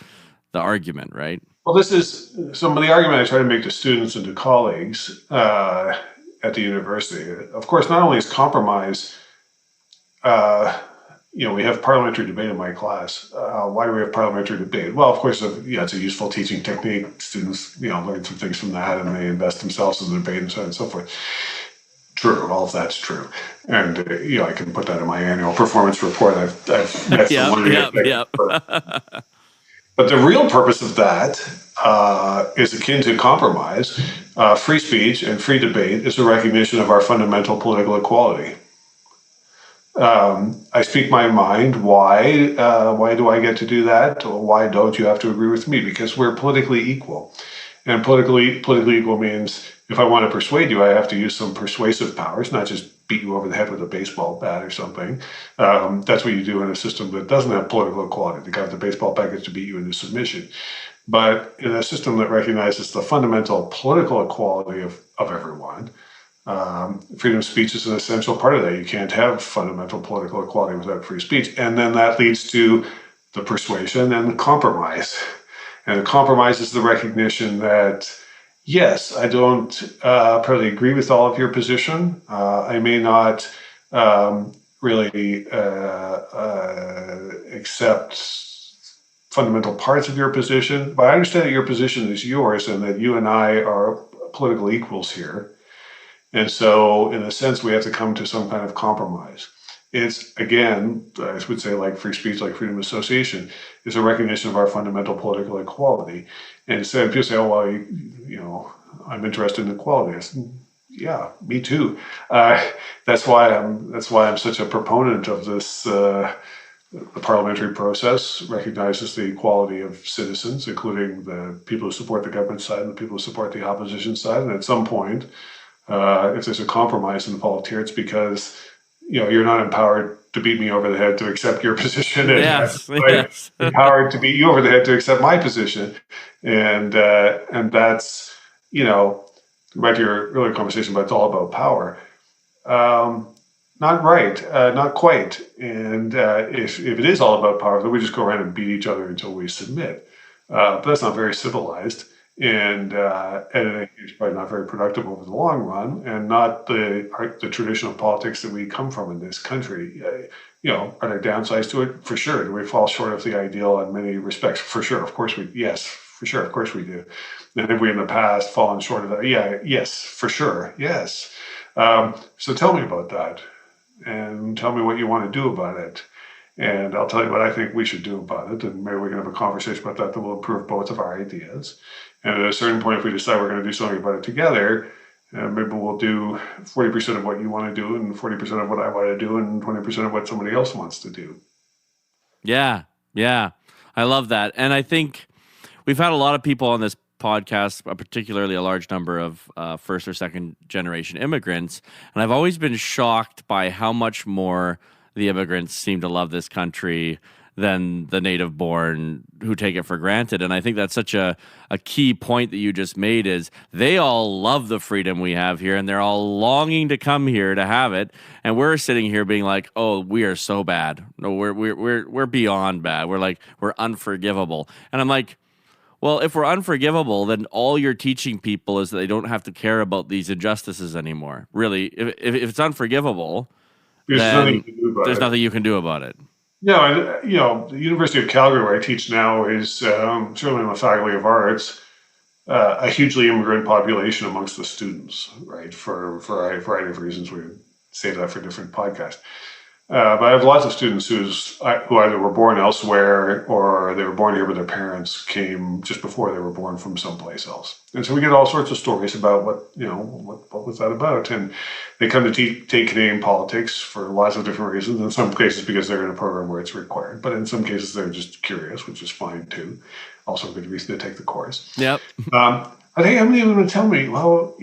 argument, right? Well, this is some of the argument I try to make to students and to colleagues. at the university. Of course, not only is compromise, we have parliamentary debate in my class. Why do we have parliamentary debate? Well, of course, it's a useful teaching technique. Students, learn some things from that, and they invest themselves in the debate and so on and so forth. True, all of that's true, and I can put that in my annual performance report. I've met But the real purpose of that is akin to compromise. Free speech and free debate is a recognition of our fundamental political equality. I speak my mind. Why do I get to do that? Or why don't you have to agree with me? Because we're politically equal. And politically equal means if I want to persuade you, I have to use some persuasive powers, not just beat you over the head with a baseball bat or something. That's what you do in a system that doesn't have political equality. The guy with the baseball bat gets to beat you into submission. But in a system that recognizes the fundamental political equality of everyone, freedom of speech is an essential part of that. You can't have fundamental political equality without free speech. And then that leads to the persuasion and the compromise. And the compromise is the recognition that, yes, I don't probably agree with all of your position. I may not really accept fundamental parts of your position, but I understand that your position is yours and that you and I are political equals here. And so, in a sense, we have to come to some kind of compromise. It's, again, I would say, like free speech, like freedom of association, is a recognition of our fundamental political equality. And instead of people say, I'm interested in equality. Yeah, me too. That's why I'm such a proponent of this. The parliamentary process recognizes the equality of citizens, including the people who support the government side and the people who support the opposition side. And at some point, if there's a compromise involved here, it's because you're not empowered to beat me over the head to accept your position, and yes. empowered to beat you over the head to accept my position, and that's back to your earlier conversation, but it's all about power. Not right, not quite. And if it is all about power, then we just go around and beat each other until we submit. But that's not very civilized. And it's probably not very productive over the long run, and not the traditional politics that we come from in this country. Are there downsides to it? For sure. Do we fall short of the ideal in many respects? For sure. Of course we. Yes, for sure. Of course we do. And have we in the past fallen short of that? Yeah. Yes, for sure. Yes. So tell me about that, and tell me what you want to do about it. And I'll tell you what I think we should do about it, and maybe we can have a conversation about that will improve both of our ideas. And at a certain point, if we decide we're going to do something about it together, maybe we'll do 40% of what you want to do, and 40% of what I want to do, and 20% of what somebody else wants to do. Yeah. I love that. And I think we've had a lot of people on this podcast, particularly a large number of first or second generation immigrants. And I've always been shocked by how much more the immigrants seem to love this country than the native born who take it for granted. And I think that's such a key point that you just made is they all love the freedom we have here, and they're all longing to come here to have it. And we're sitting here being like, oh, we are so bad. No, we're beyond bad. We're unforgivable. And I'm like, well, if we're unforgivable, then all you're teaching people is that they don't have to care about these injustices anymore. Really, if it's unforgivable, then there's nothing you can do about it. No, the University of Calgary, where I teach now, is certainly in the Faculty of Arts, a hugely immigrant population amongst the students, right? For a variety of reasons. We save that for a different podcast. But I have lots of students who either were born elsewhere or they were born here, but their parents came just before they were born from someplace else. And so we get all sorts of stories about what was that about? And they come to take Canadian politics for lots of different reasons. In some cases, because they're in a program where it's required, but in some cases, they're just curious, which is fine too. Also, a good reason to take the course. Yep. I think how many of them would tell me, well,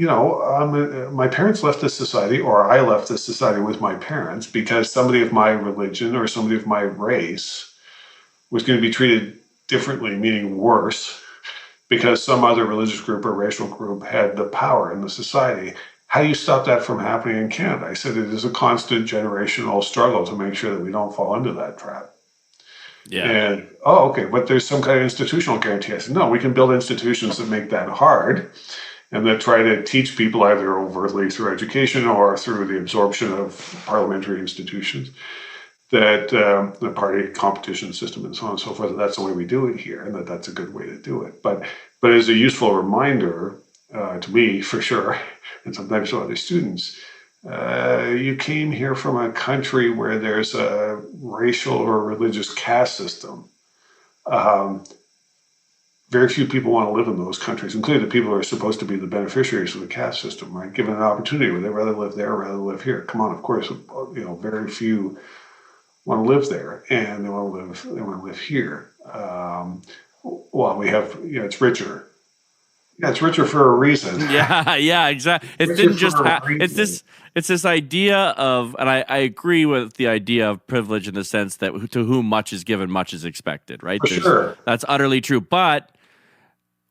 my parents left this society, or I left this society with my parents because somebody of my religion or somebody of my race was going to be treated differently, meaning worse, because some other religious group or racial group had the power in the society. How do you stop that from happening in Canada? I said it is a constant generational struggle to make sure that we don't fall into that trap. Yeah. And, okay, but there's some kind of institutional guarantee. I said, no, we can build institutions that make that hard. and that try to teach people either overtly through education or through the absorption of parliamentary institutions that the party competition system and so on and so forth, that's the way we do it here, and that's a good way to do it. But as a useful reminder to me, for sure, and sometimes to other students, you came here from a country where there's a racial or religious caste system. Very few people want to live in those countries, including the people who are supposed to be the beneficiaries of the caste system, right? Given an opportunity, would they rather live there or rather live here? Come on, of course, very few want to live there, and they want to live here. Well, we have, it's richer. Yeah, it's richer for a reason. Yeah, exactly. It didn't just it's this idea of, and I agree with the idea of privilege in the sense that to whom much is given, much is expected, right? For sure. That's utterly true. But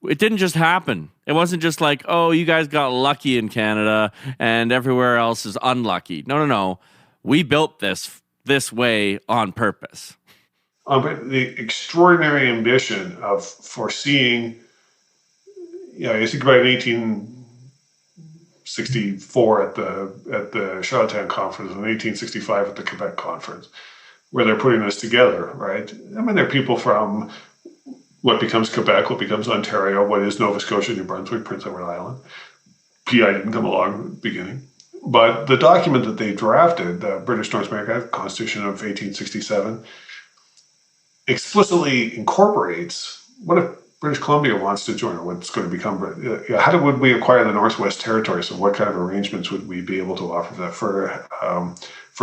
it didn't just happen. It wasn't just like, oh, you guys got lucky in Canada and everywhere else is unlucky. No. We built this way on purpose. But the extraordinary ambition of foreseeing, you think about 1864 at the Charlottetown Conference and 1865 at the Quebec Conference, where they're putting this together, right? I mean, there are people from what becomes Quebec, what becomes Ontario, what is Nova Scotia, New Brunswick, Prince Edward Island. PI didn't come along at the beginning. But the document that they drafted, the British North America Constitution of 1867, explicitly incorporates what if British Columbia wants to join, or what's going to become. Would we acquire the Northwest Territories, and what kind of arrangements would we be able to offer that for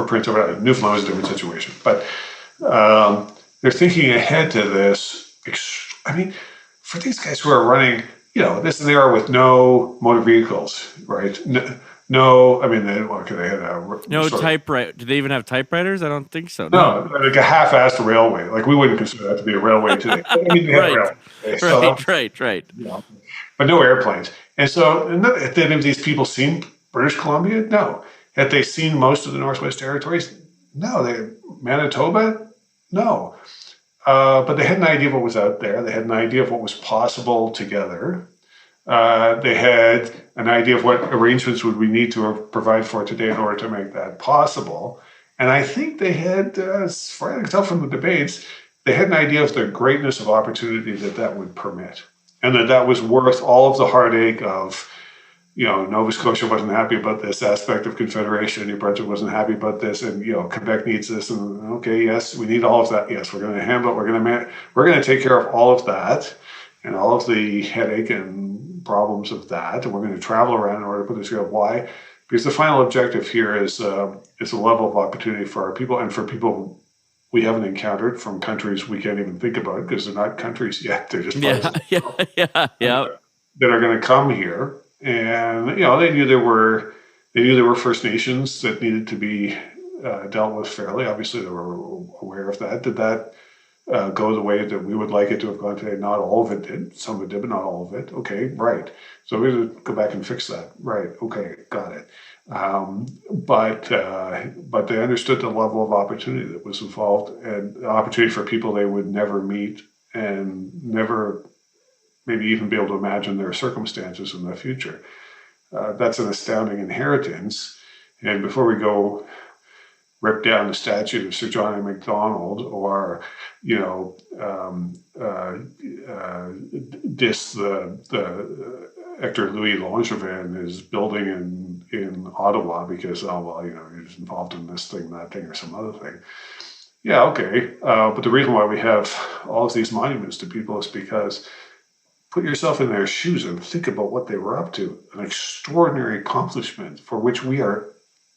Prince Edward Island? Newfoundland was a different situation, but they're thinking ahead to this. I mean, for these guys who are running, this is an era with no motor vehicles, right? No, I mean, they had no typewriter. Do they even have typewriters? I don't think so. No, like a half-assed railway. Like we wouldn't consider that to be a railway today. I mean, they had right. But no airplanes. And so, have these people seen British Columbia? No. Had they seen most of the Northwest Territories? No. Manitoba? No. But they had an idea of what was out there. They had an idea of what was possible together. They had an idea of what arrangements would we need to provide for today in order to make that possible. And I think they had, as far as I can tell from the debates, they had an idea of the greatness of opportunity that would permit. And that was worth all of the heartache of, Nova Scotia wasn't happy about this aspect of Confederation, New Brunswick wasn't happy about this, and, Quebec needs this, and okay, yes, we need all of that. Yes, we're going to handle it. We're going to take care of all of that and all of the headache and problems of that, and we're going to travel around in order to put this together. Why? Because the final objective here is a level of opportunity for our people and for people we haven't encountered from countries we can't even think about because they're not countries yet. They're just that are going to come here, and they knew there were First Nations that needed to be dealt with fairly. Obviously, they were aware of that. Did that go the way that we would like it to have gone today? Not all of it did. Some of it did, but not all of it. Okay, right. So we have to go back and fix that. Right. Okay, got it. But they understood the level of opportunity that was involved, and the opportunity for people they would never meet and never maybe even be able to imagine their circumstances in the future. That's an astounding inheritance. And before we go rip down the statue of Sir John A. Macdonald or, diss the Hector Louis Langevin is building in Ottawa because, he's involved in this thing, that thing, or some other thing. Yeah, okay. But the reason why we have all of these monuments to people is because put yourself in their shoes and think about what they were up to. An extraordinary accomplishment for which we are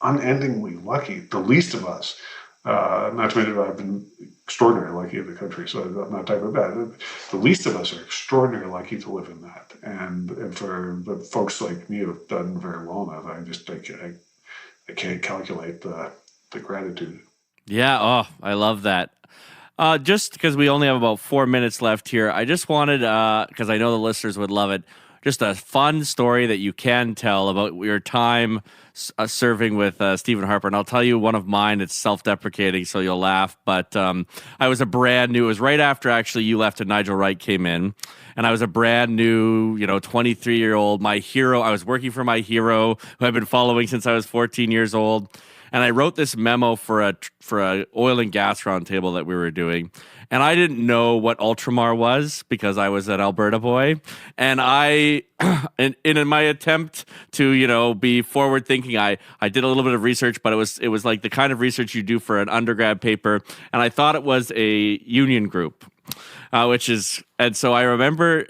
unendingly lucky, the least of us. Not to mention I've been extraordinarily lucky in the country, so I'm not talking about that. The least of us are extraordinarily lucky to live in that. And for the folks like me who have done very well enough, I can't calculate the gratitude. Yeah, I love that. Just because we only have about 4 minutes left here, I just wanted, because I know the listeners would love it, just a fun story that you can tell about your time serving with Stephen Harper. And I'll tell you one of mine. It's self-deprecating, so you'll laugh. But I was a brand new. It was right after actually you left and Nigel Wright came in, and I was a brand new, 23-year-old. My hero. I was working for my hero, who I've been following since I was 14 years old. And I wrote this memo for a oil and gas roundtable that we were doing. And I didn't know what ultramar was because I was an Alberta boy. And I, in my attempt to, be forward thinking, I did a little bit of research, but it was like the kind of research you do for an undergrad paper. And I thought it was a union group. And so I remember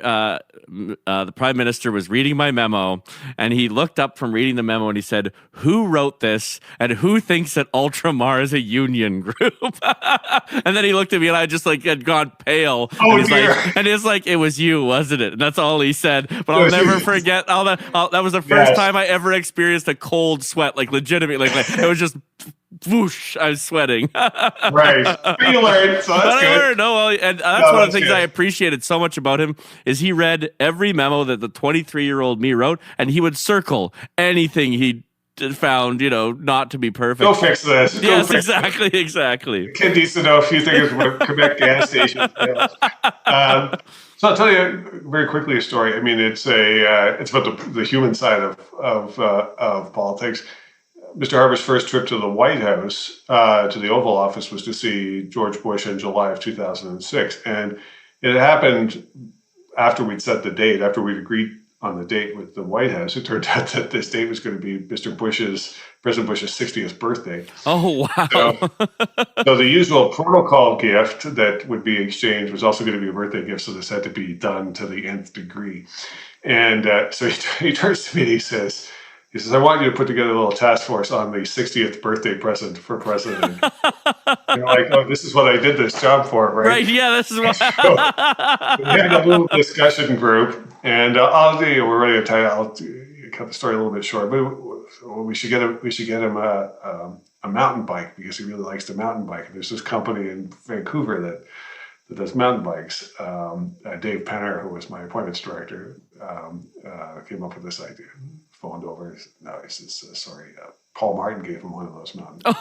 the Prime Minister was reading my memo, and he looked up from reading the memo and he said, "Who wrote this, and who thinks that Ultramar is a union group?" And then he looked at me, and I just had gone pale. Oh, and he's like, "It was you, wasn't it?" And that's all he said. But I'll never forget that was the first time I ever experienced a cold sweat, legitimately. It was just whoosh, I was sweating. Right. You learned, so that's good. That's one of the things I appreciated so much about him is he read every memo that the 23-year-old me wrote, and he would circle anything he found, not to be perfect. Go fix this. Yes, exactly. The kid needs to know a few things about Quebec gas stations. So I'll tell you very quickly a story. I mean, it's about the human side of politics. Mr. Harper's first trip to the White House, to the Oval Office, was to see George Bush in July of 2006. And it happened after we'd set the date, after we'd agreed on the date with the White House. It turned out that this date was going to be President Bush's 60th birthday. Oh, wow. So the usual protocol gift that would be exchanged was also going to be a birthday gift, so this had to be done to the nth degree. And so he turns to me and he says, "I want you to put together a little task force on the 60th birthday present for president." You're like, "Oh, this is what I did this job for, right?" Right, yeah, this is what... So we had a little discussion group, and we're running out of time. I'll cut the story a little bit short, but we should get him a mountain bike because he really likes to mountain bike. And there's this company in Vancouver that does mountain bikes. Dave Penner, who was my appointments director, came up with this idea. Phoned over. No, he says, "Sorry, Paul Martin gave him one of those mountain bikes."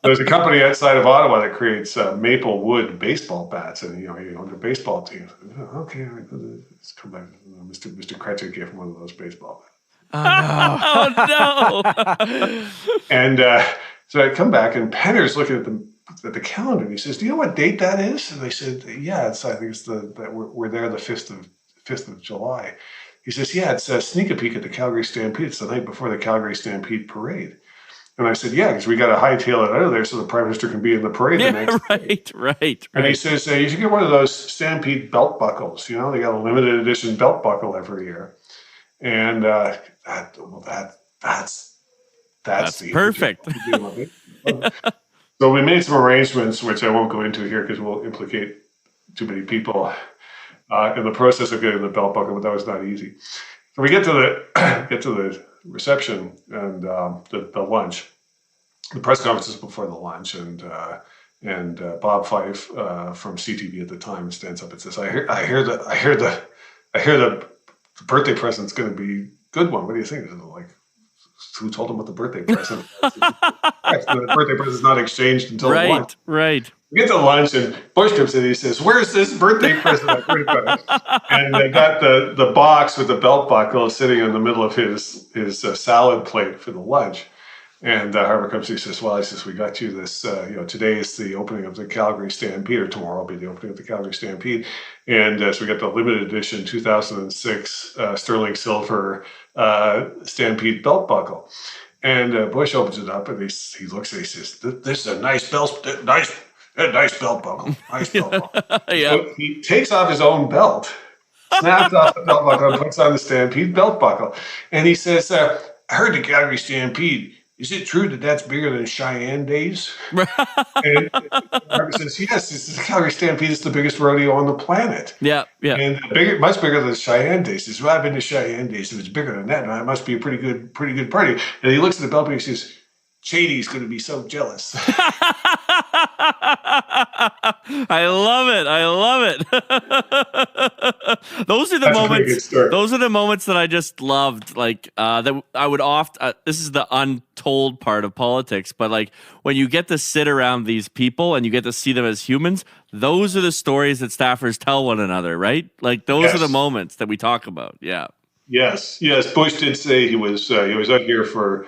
There's a company outside of Ottawa that creates maple wood baseball bats, and he owned a baseball team. Okay, let's come back. Mr. Kretzer gave him one of those baseball bats. Oh no! And so I come back, and Penner's looking at the calendar, and he says, "Do you know what date that is?" And I said, "Yeah, I think it's that we're there the 5th of July." He says, "Yeah, it's a sneak a peek at the Calgary Stampede. It's the night before the Calgary Stampede parade." And I said, "Yeah, because we got to hightail it out of there so the Prime Minister can be in the parade the next day." Right. And he says, "You should get one of those Stampede belt buckles. They got a limited edition belt buckle every year." And that's perfect. So we made some arrangements, which I won't go into here because we'll implicate too many people in the process of getting the belt buckle, but that was not easy. So we get to the reception and the lunch. The press conference is before the lunch, and Bob Fife from CTV at the time stands up and says, "I hear the birthday present's going to be a good one. What do you think?" Like, who told him what the birthday present? The birthday present's not exchanged until lunch. Right. We get to lunch, and Bush comes in and he says, "Where's this birthday present?" And they got the box with the belt buckle sitting in the middle of his salad plate for the lunch. And Harper comes and he says, "Well," he says, "we got you this, today is the opening of the Calgary Stampede, or tomorrow will be the opening of the Calgary Stampede." And so we got the limited edition 2006 sterling silver Stampede belt buckle. And Bush opens it up and he looks and he says, "This is a nice belt buckle. Nice belt buckle." Yeah. So he takes off his own belt, snaps off the belt buckle, and puts on the Stampede belt buckle. And he says, "I heard the Calgary Stampede. Is it true that that's bigger than Cheyenne Days?" And Harper says, "Yes, the Calgary Stampede is the biggest rodeo on the planet." Yeah. And much bigger than Cheyenne Days. He says, "Well, I've been to Cheyenne Days. If it's bigger than that, it must be a pretty good party." And he looks at the belt and he says, Cheney's going to be so jealous. I love it. I love it. Those are the moments. Those are the moments that I just loved. Like that, I would often. This is the untold part of politics, but like when you get to sit around these people and you get to see them as humans, those are the stories that staffers tell one another, right? Like those are the moments that we talk about. Yeah. Yes. Bush did say he was out here for.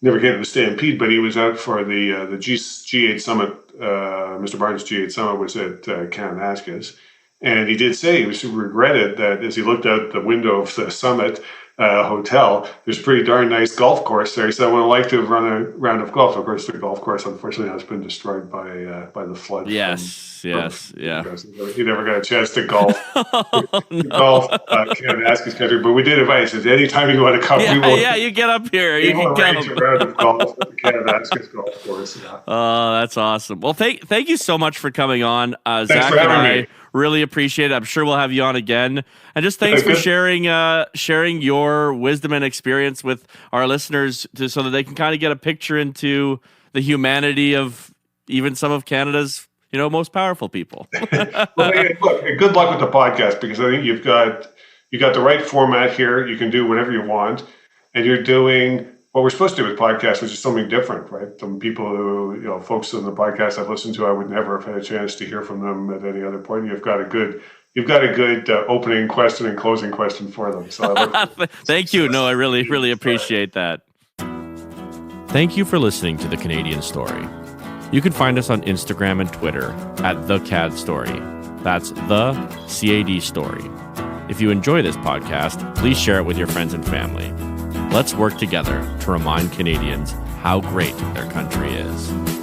Never came to the Stampede, but he was out for the G8 summit. Mr. Barnes' G8 summit was at Kananaskis. And he did say he regretted that as he looked out the window of the summit hotel, there's a pretty darn nice golf course there. He said, I would like to have run a round of golf. Of course, the golf course, unfortunately, has been destroyed by the flood. Yes. He never got a chance to golf. Golf Kananaskis country. But we did invite. He says, anytime you want to come, you get up here. You can arrange a round of golf at the Kananaskis golf course. Yeah. Oh, that's awesome. Well, thank you so much for coming on. Thanks Zach for having me. Really appreciate it. I'm sure we'll have you on again. And just thanks for sharing your wisdom and experience with our listeners so that they can kind of get a picture into the humanity of even some of Canada's, most powerful people. Well, hey, look, good luck with the podcast, because I think you got the right format here. You can do whatever you want, and you're doing what we're supposed to do with podcasts, which is something different, right? Some people who, folks in the podcast I've listened to, I would never have had a chance to hear from them at any other point. You've got a good opening question and closing question for them. So thank you. No, I really, really appreciate that. Thank you for listening to The Canadian Story. You can find us on Instagram and Twitter at The CAD Story. That's The CAD Story. If you enjoy this podcast, please share it with your friends and family. Let's work together to remind Canadians how great their country is.